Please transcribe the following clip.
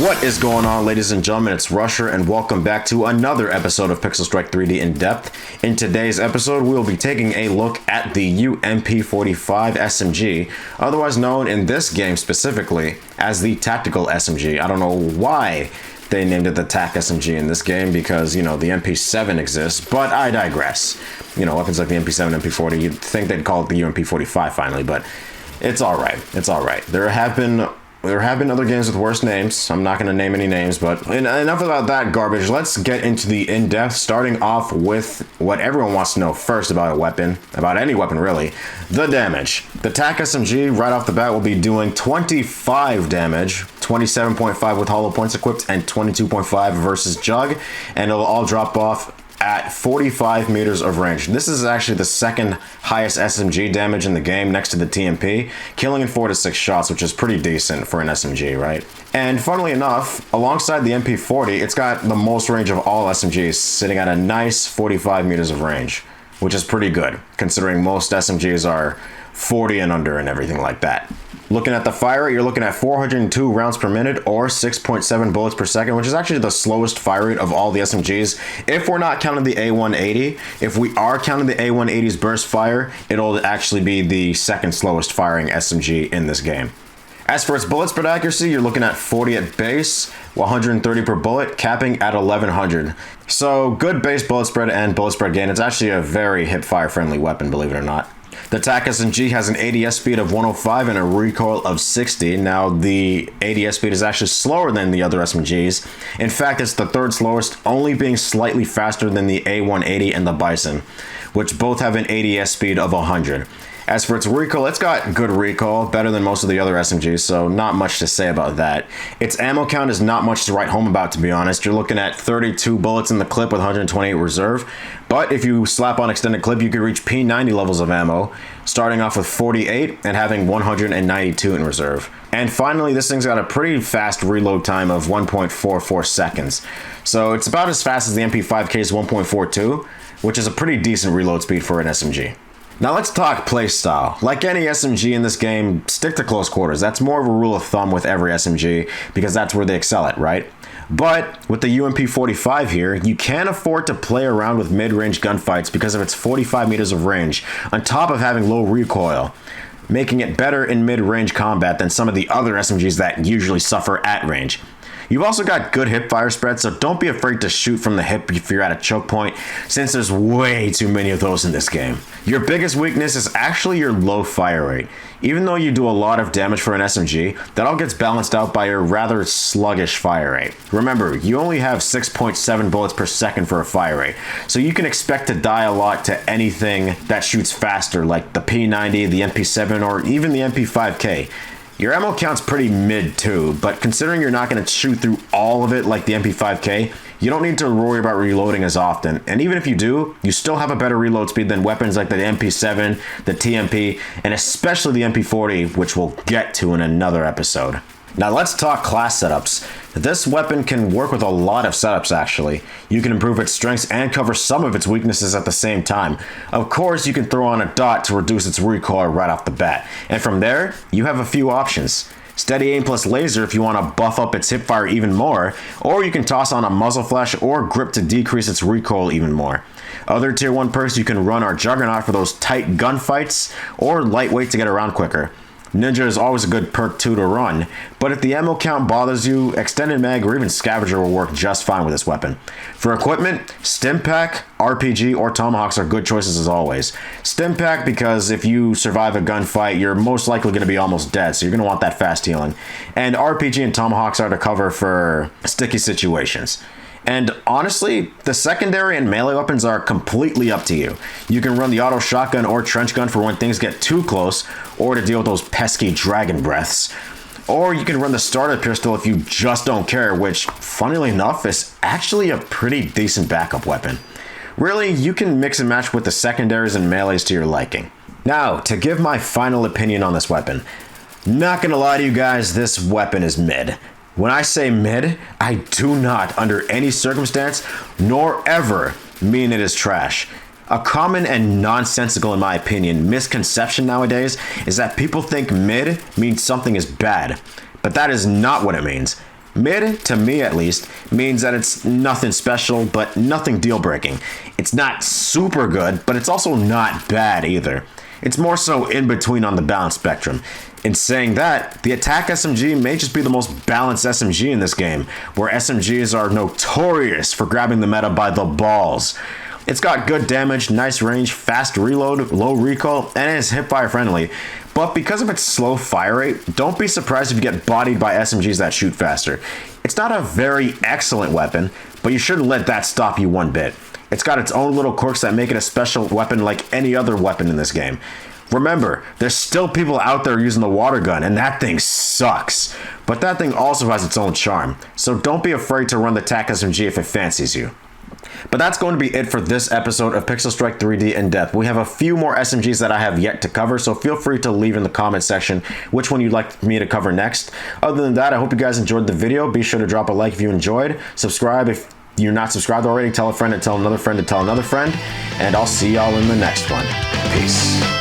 What is going on, ladies and gentlemen? It's Rusher, and welcome back to another episode of Pixel Strike 3D In Depth. In today's episode, we will be taking a look at the UMP45 SMG, otherwise known in this game specifically as the Tactical SMG. I don't know why they named it the TAC SMG in this game because, you know, the MP7 exists, but I digress. You know, weapons like the MP7, MP40, you'd think they'd call it the UMP45 finally, but it's alright. It's alright. There have been other games with worse names. I'm not going to name any names, but enough about that garbage. Let's get into the in-depth, starting off with what everyone wants to know first about a weapon, about any weapon really, the damage. The TAC SMG right off the bat will be doing 25 damage, 27.5 with hollow points equipped, and 22.5 versus Jug, and it'll all drop off at 45 meters of range. This is actually the second highest SMG damage in the game next to the TMP, killing in 4 to 6 shots, which is pretty decent for an SMG, right? And funnily enough, alongside the MP40, it's got the most range of all SMGs, sitting at a nice 45 meters of range, which is pretty good, considering most SMGs are 40 and under and everything like that. Looking at the fire rate, you're looking at 402 rounds per minute or 6.7 bullets per second, which is actually the slowest fire rate of all the SMGs. If we're not counting the A180, if we are counting the A180's burst fire, it'll actually be the second slowest firing SMG in this game. As for its bullet spread accuracy, you're looking at 40 at base, 130 per bullet, capping at 1100. So good base bullet spread and bullet spread gain. It's actually a very hip-fire friendly weapon, believe it or not. The TAC SMG has an ADS speed of 105 and a recoil of 60. Now, the ADS speed is actually slower than the other SMGs. In fact, it's the third slowest, only being slightly faster than the A180 and the Bison, which both have an ADS speed of 100. As for its recoil, it's got good recoil, better than most of the other SMGs, so not much to say about that. Its ammo count is not much to write home about, to be honest. You're looking at 32 bullets in the clip with 128 reserve, but if you slap on extended clip, you could reach P90 levels of ammo, starting off with 48 and having 192 in reserve. And finally, this thing's got a pretty fast reload time of 1.44 seconds. So it's about as fast as the MP5K's 1.42, which is a pretty decent reload speed for an SMG. Now let's talk playstyle. Like any SMG in this game, stick to close quarters. That's more of a rule of thumb with every SMG because that's where they excel at, right? But with the UMP45 here, you can't afford to play around with mid-range gunfights because of its 45 meters of range, on top of having low recoil, making it better in mid-range combat than some of the other SMGs that usually suffer at range. You've also got good hip fire spread, so don't be afraid to shoot from the hip if you're at a choke point, since there's way too many of those in this game. Your biggest weakness is actually your low fire rate. Even though you do a lot of damage for an SMG, that all gets balanced out by your rather sluggish fire rate. Remember, you only have 6.7 bullets per second for a fire rate, so you can expect to die a lot to anything that shoots faster, like the P90, the MP7, or even the MP5K. Your ammo count's pretty mid too, but considering you're not going to shoot through all of it like the MP5K, you don't need to worry about reloading as often. And even if you do, you still have a better reload speed than weapons like the MP7, the TMP, and especially the MP40, which we'll get to in another episode. Now let's talk class setups. This weapon can work with a lot of setups actually. You can improve its strengths and cover some of its weaknesses at the same time. Of course, you can throw on a dot to reduce its recoil right off the bat. And from there, you have a few options. Steady aim plus laser if you want to buff up its hipfire even more, or you can toss on a muzzle flash or grip to decrease its recoil even more. Other tier 1 perks you can run are Juggernaut for those tight gunfights, or Lightweight to get around quicker. Ninja is always a good perk too to run, but if the ammo count bothers you, Extended Mag or even Scavenger will work just fine with this weapon. For equipment, Stimpak, RPG, or Tomahawks are good choices as always. Stimpak because if you survive a gunfight, you're most likely going to be almost dead, so you're going to want that fast healing. And RPG and Tomahawks are to cover for sticky situations. And honestly, the secondary and melee weapons are completely up to you. You can run the auto shotgun or trench gun for when things get too close, or to deal with those pesky dragon breaths. Or you can run the starter pistol if you just don't care, which, funnily enough, is actually a pretty decent backup weapon. Really, you can mix and match with the secondaries and melees to your liking. Now, to give my final opinion on this weapon. Not gonna lie to you guys, this weapon is mid. When I say mid, I do not, under any circumstance, nor ever, mean it is trash. A common and nonsensical, in my opinion, misconception nowadays is that people think mid means something is bad, but that is not what it means. Mid, to me at least, means that it's nothing special, but nothing deal-breaking. It's not super good, but it's also not bad either. It's more so in between on the balance spectrum. In saying that, the Attack SMG may just be the most balanced SMG in this game, where SMGs are notorious for grabbing the meta by the balls. It's got good damage, nice range, fast reload, low recoil, and it's hipfire friendly. But because of its slow fire rate, don't be surprised if you get bodied by SMGs that shoot faster. It's not a very excellent weapon, but you shouldn't let that stop you one bit. It's got its own little quirks that make it a special weapon like any other weapon in this game. Remember, there's still people out there using the water gun, and that thing sucks. But that thing also has its own charm, so don't be afraid to run the TAC SMG if it fancies you. But that's going to be it for this episode of Pixel Strike 3D In Depth. We have a few more SMGs that I have yet to cover, so feel free to leave in the comment section which one you'd like me to cover next. Other than that, I hope you guys enjoyed the video. Be sure to drop a like if you enjoyed. Subscribe if you're not subscribed already. Tell a friend to tell another friend to tell another friend. And I'll see y'all in the next one. Peace.